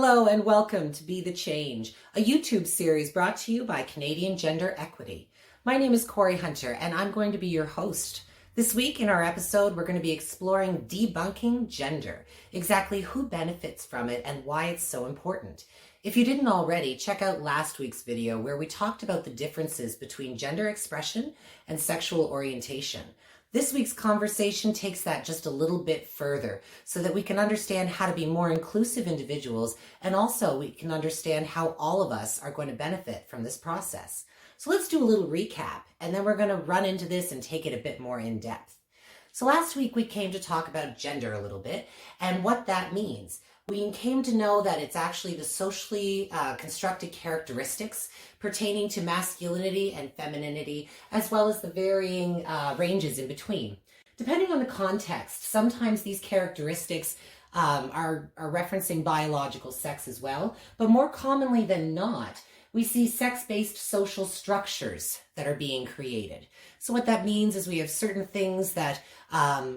Hello and welcome to Be the Change, a YouTube series brought to you by Canadian Gender Equity. My name is Corey Hunter and I'm going to be your host. This week in our episode, we're going to be exploring debunking gender, exactly who benefits from it and why it's so important. If you didn't already, check out last week's video where we talked about the differences between gender expression and sexual orientation. This week's conversation takes that just a little bit further so that we can understand how to be more inclusive individuals, and also we can understand how all of us are going to benefit from this process. So let's do a little recap, and then we're going to run into this and take it a bit more in depth. So last week we came to talk about gender a little bit and what that means. We came to know that it's actually the socially constructed characteristics pertaining to masculinity and femininity, as well as the varying ranges in between. Depending on the context, sometimes these characteristics are referencing biological sex as well, but more commonly than not, we see sex-based social structures that are being created. So what that means is we have certain things that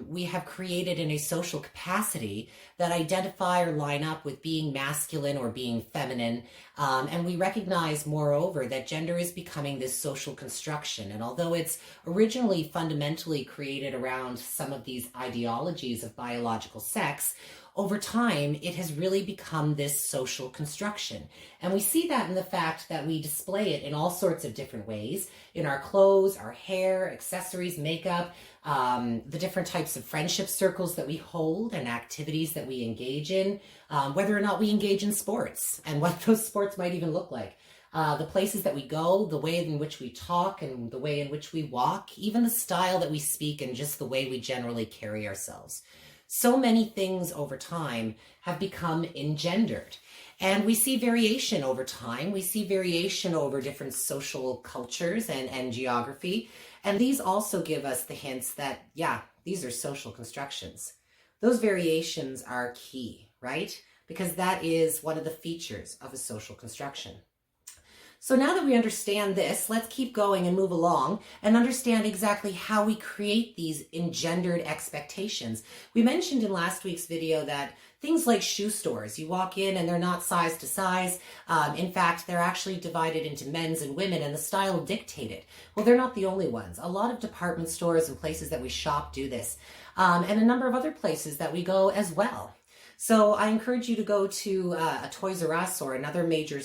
we have created in a social capacity that identify or line up with being masculine or being feminine. And we recognize, moreover, that gender is becoming this social construction. And although it's originally fundamentally created around some of these ideologies of biological sex, over time, it has really become this social construction. And we see that in the fact that we display it in all sorts of different ways, in our clothes, our hair, accessories, makeup, the different types of friendship circles that we hold and activities that we engage in, whether or not we engage in sports and what those sports might even look like. The places that we go, the way in which we talk and the way in which we walk, even the style that we speak and just the way we generally carry ourselves. So many things over time have become engendered. And we see variation over time. We see variation over different social cultures and geography. And these also give us the hints that, yeah, these are social constructions. Those variations are key, right? Because that is one of the features of a social construction. So now that we understand this, let's keep going and move along and understand exactly how we create these engendered expectations. We mentioned in last week's video that things like shoe stores, you walk in and they're not size to size. In fact, they're actually divided into men's and women and the style dictated. Well, they're not the only ones. A lot of department stores and places that we shop do this, and a number of other places that we go as well. So I encourage you to go to a Toys R Us or another major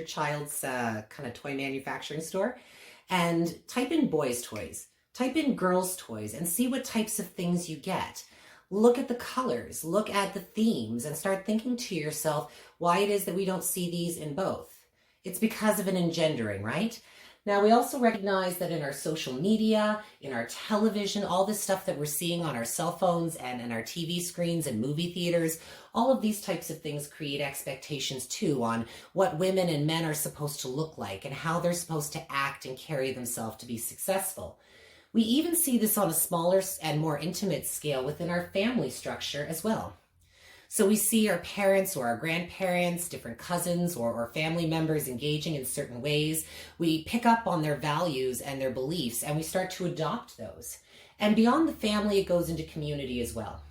child's kind of toy manufacturing store and type in boys' toys, type in girls' toys and see what types of things you get. Look at the colors, look at the themes and start thinking to yourself why it is that we don't see these in both. It's because of an engendering, right? Now, we also recognize that in our social media, in our television, all this stuff that we're seeing on our cell phones and our TV screens and movie theaters, all of these types of things create expectations too on what women and men are supposed to look like and how they're supposed to act and carry themselves to be successful. We even see this on a smaller and more intimate scale within our family structure as well. So we see our parents or our grandparents, different cousins or family members engaging in certain ways. We pick up on their values and their beliefs and we start to adopt those. And beyond the family, it goes into community as well.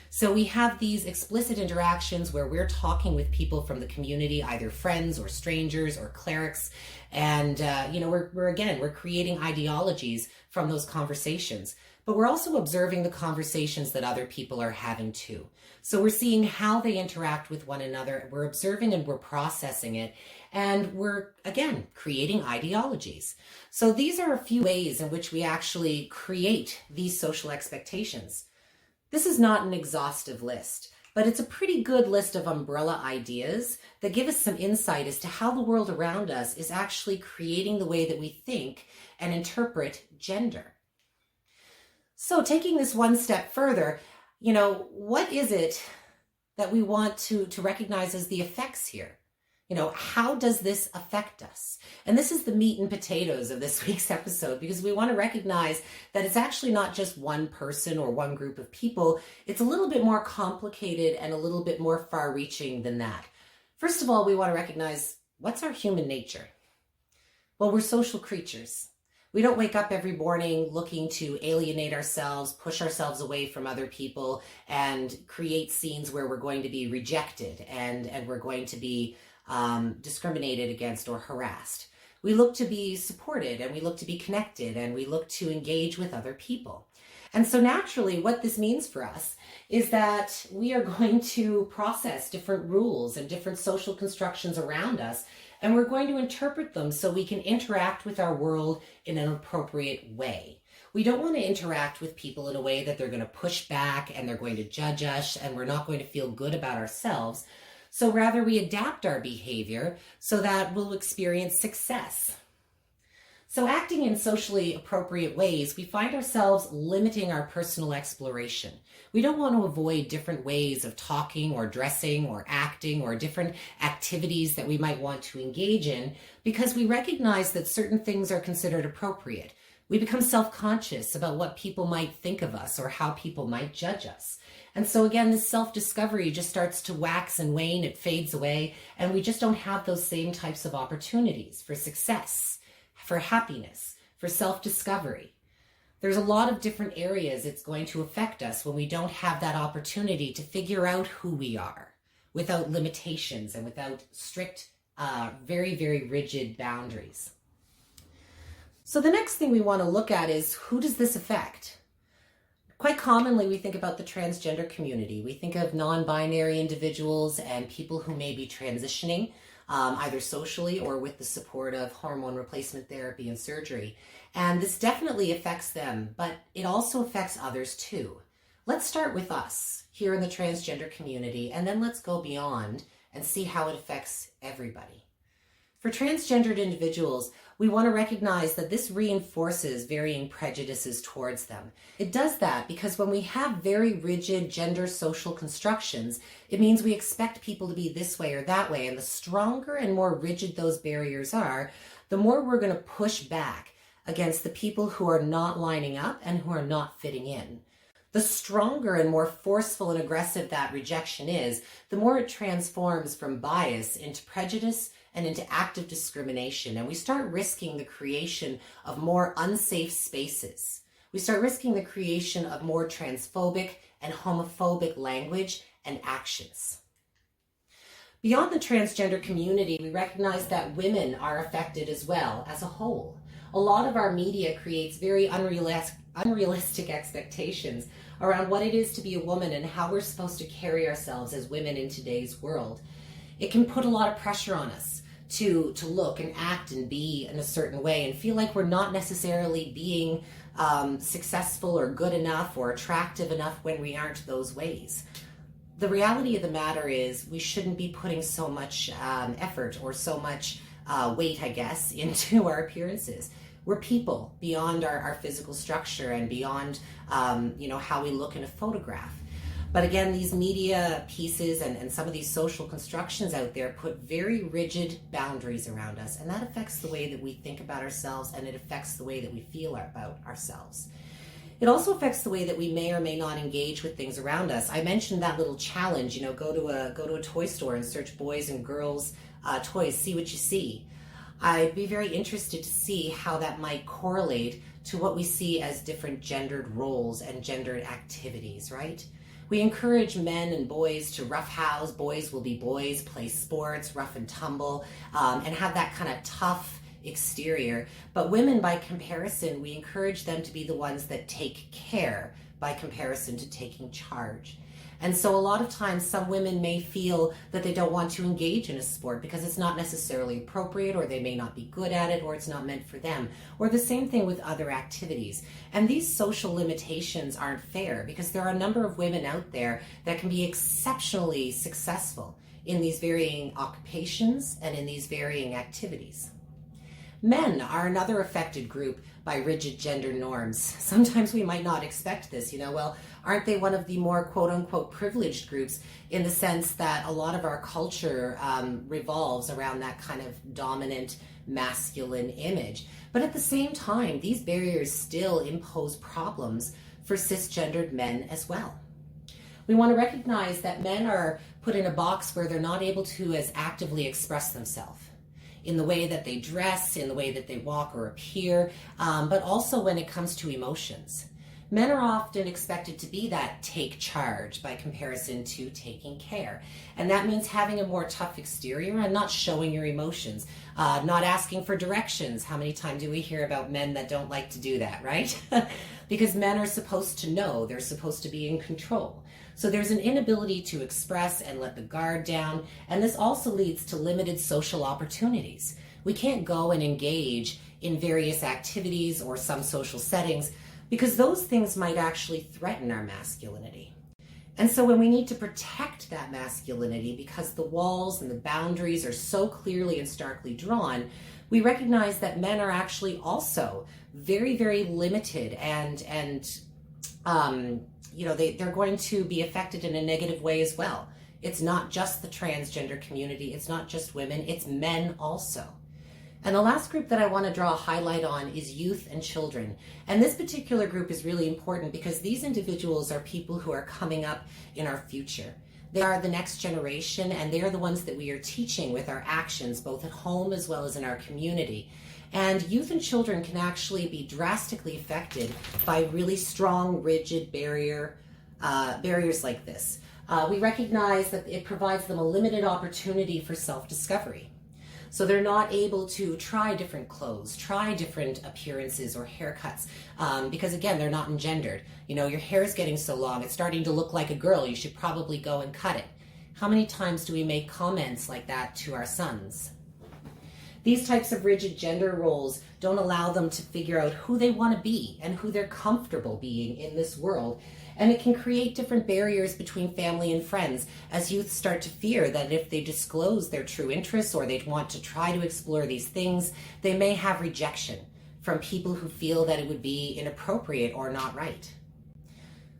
So we have these explicit interactions where we're talking with people from the community, either friends or strangers or clerics. And, we're creating ideologies from those conversations. But we're also observing the conversations that other people are having too. So we're seeing how they interact with one another. We're observing and we're processing it. And we're, again, creating ideologies. So these are a few ways in which we actually create these social expectations. This is not an exhaustive list, but it's a pretty good list of umbrella ideas that give us some insight as to how the world around us is actually creating the way that we think and interpret gender. So taking this one step further, what is it that we want to recognize as the effects here? How does this affect us? And this is the meat and potatoes of this week's episode, because we want to recognize that it's actually not just one person or one group of people. It's a little bit more complicated and a little bit more far-reaching than that. First of all, we want to recognize what's our human nature? Well, we're social creatures. We don't wake up every morning looking to alienate ourselves, push ourselves away from other people, and create scenes where we're going to be rejected and we're going to be discriminated against or harassed. We look to be supported, and we look to be connected, and we look to engage with other people. And so naturally, what this means for us is that we are going to process different rules and different social constructions around us, and we're going to interpret them so we can interact with our world in an appropriate way. We don't want to interact with people in a way that they're going to push back and they're going to judge us, and we're not going to feel good about ourselves. So rather, we adapt our behavior so that we'll experience success. So acting in socially appropriate ways, we find ourselves limiting our personal exploration. We don't want to avoid different ways of talking or dressing or acting or different activities that we might want to engage in because we recognize that certain things are considered appropriate. We become self-conscious about what people might think of us or how people might judge us. And so again, this self-discovery just starts to wax and wane, it fades away, and we just don't have those same types of opportunities for success, for happiness, for self-discovery. There's a lot of different areas it's going to affect us when we don't have that opportunity to figure out who we are without limitations and without strict, very, very rigid boundaries. So the next thing we want to look at is, who does this affect? Quite commonly, we think about the transgender community. We think of non-binary individuals and people who may be transitioning, either socially or with the support of hormone replacement therapy and surgery. And this definitely affects them, but it also affects others too. Let's start with us here in the transgender community, and then let's go beyond and see how it affects everybody. For transgendered individuals, we want to recognize that this reinforces varying prejudices towards them. It does that because when we have very rigid gender social constructions, it means we expect people to be this way or that way, and the stronger and more rigid those barriers are, the more we're going to push back against the people who are not lining up and who are not fitting in. The stronger and more forceful and aggressive that rejection is, the more it transforms from bias into prejudice and into active discrimination. And we start risking the creation of more unsafe spaces. We start risking the creation of more transphobic and homophobic language and actions. Beyond the transgender community, we recognize that women are affected as well as a whole. A lot of our media creates very unrealistic expectations around what it is to be a woman and how we're supposed to carry ourselves as women in today's world. It can put a lot of pressure on us to look and act and be in a certain way and feel like we're not necessarily being successful or good enough or attractive enough when we aren't those ways. The reality of the matter is we shouldn't be putting so much effort or so much weight, I guess, into our appearances. We're people beyond our physical structure and beyond how we look in a photograph. But again, these media pieces and some of these social constructions out there put very rigid boundaries around us, and that affects the way that we think about ourselves, and it affects the way that we feel about ourselves. It also affects the way that we may or may not engage with things around us. I mentioned that little challenge, go to a toy store and search boys and girls toys, see what you see. I'd be very interested to see how that might correlate to what we see as different gendered roles and gendered activities, right? We encourage men and boys to roughhouse. Boys will be boys, play sports, rough and tumble, and have that kind of tough exterior. But women, by comparison, we encourage them to be the ones that take care by comparison to taking charge. And so a lot of times some women may feel that they don't want to engage in a sport because it's not necessarily appropriate, or they may not be good at it, or it's not meant for them. Or the same thing with other activities. And these social limitations aren't fair because there are a number of women out there that can be exceptionally successful in these varying occupations and in these varying activities. Men are another affected group by rigid gender norms. Sometimes we might not expect this, aren't they one of the more quote-unquote privileged groups, in the sense that a lot of our culture revolves around that kind of dominant masculine image. But at the same time, these barriers still impose problems for cisgendered men as well. We want to recognize that men are put in a box where they're not able to as actively express themselves. in the way that they dress, in the way that they walk or appear, but also when it comes to emotions. Men are often expected to be that take charge by comparison to taking care. And that means having a more tough exterior and not showing your emotions, not asking for directions. How many times do we hear about men that don't like to do that, right? Because men are supposed to know, they're supposed to be in control. So there's an inability to express and let the guard down, and this also leads to limited social opportunities. We can't go and engage in various activities or some social settings because those things might actually threaten our masculinity. And so when we need to protect that masculinity because the walls and the boundaries are so clearly and starkly drawn, we recognize that men are actually also very, very limited and they're going to be affected in a negative way as well. It's not just the transgender community, it's not just women, it's men also. And the last group that I want to draw a highlight on is youth and children. And this particular group is really important because these individuals are people who are coming up in our future. They are the next generation, and they are the ones that we are teaching with our actions, both at home as well as in our community. And youth and children can actually be drastically affected by really strong, rigid barriers like this. We recognize that it provides them a limited opportunity for self-discovery. So they're not able to try different clothes, try different appearances or haircuts, because again, they're not engendered. You know, your hair is getting so long, it's starting to look like a girl, you should probably go and cut it. How many times do we make comments like that to our sons? These types of rigid gender roles don't allow them to figure out who they want to be and who they're comfortable being in this world. And it can create different barriers between family and friends as youth start to fear that if they disclose their true interests or they want to try to explore these things, they may have rejection from people who feel that it would be inappropriate or not right.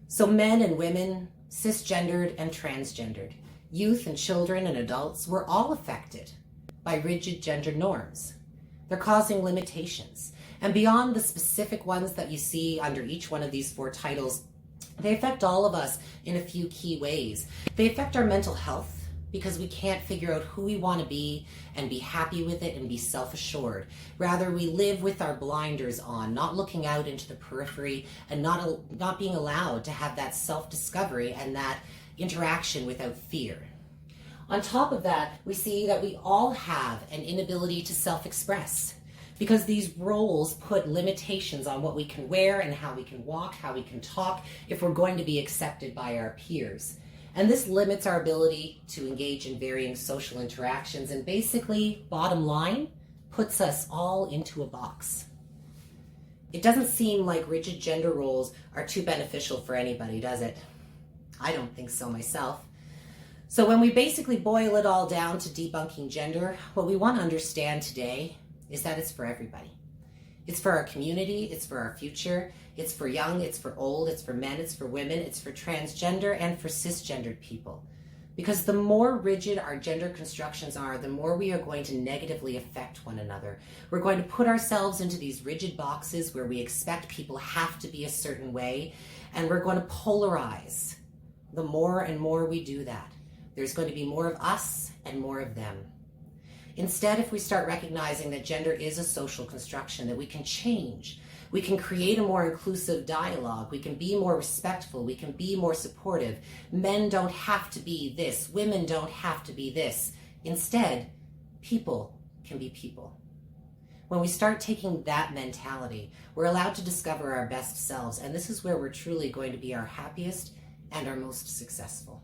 So men and women, cisgendered and transgendered, youth and children and adults, we're all affected by rigid gender norms. They're causing limitations. And beyond the specific ones that you see under each one of these 4 titles, they affect all of us in a few key ways. They affect our mental health because we can't figure out who we want to be and be happy with it and be self-assured. Rather, we live with our blinders on, not looking out into the periphery and not being allowed to have that self-discovery and that interaction without fear. On top of that, we see that we all have an inability to self-express because these roles put limitations on what we can wear and how we can walk, how we can talk, if we're going to be accepted by our peers. And this limits our ability to engage in varying social interactions and basically, bottom line, puts us all into a box. It doesn't seem like rigid gender roles are too beneficial for anybody, does it? I don't think so myself. So when we basically boil it all down to debunking gender, what we want to understand today is that it's for everybody. It's for our community, it's for our future, it's for young, it's for old, it's for men, it's for women, it's for transgender and for cisgendered people. Because the more rigid our gender constructions are, the more we are going to negatively affect one another. We're going to put ourselves into these rigid boxes where we expect people have to be a certain way, and we're going to polarize. The more and more we do that, there's going to be more of us and more of them. Instead, if we start recognizing that gender is a social construction, that we can change, we can create a more inclusive dialogue, we can be more respectful, we can be more supportive. Men don't have to be this, women don't have to be this. Instead, people can be people. When we start taking that mentality, we're allowed to discover our best selves, and this is where we're truly going to be our happiest and our most successful.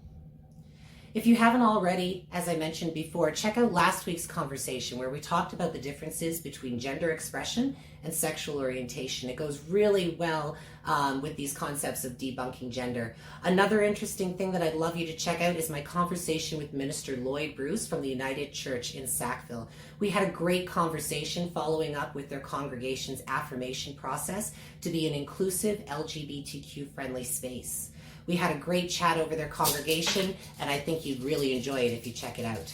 If you haven't already, as I mentioned before, check out last week's conversation where we talked about the differences between gender expression and sexual orientation. It goes really well with these concepts of debunking gender. Another interesting thing that I'd love you to check out is my conversation with Minister Lloyd Bruce from the United Church in Sackville. We had a great conversation following up with their congregation's affirmation process to be an inclusive LGBTQ-friendly space. We had a great chat over their congregation, and I think you'd really enjoy it if you check it out.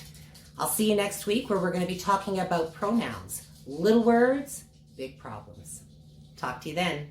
I'll see you next week where we're going to be talking about pronouns. Little words, big problems. Talk to you then.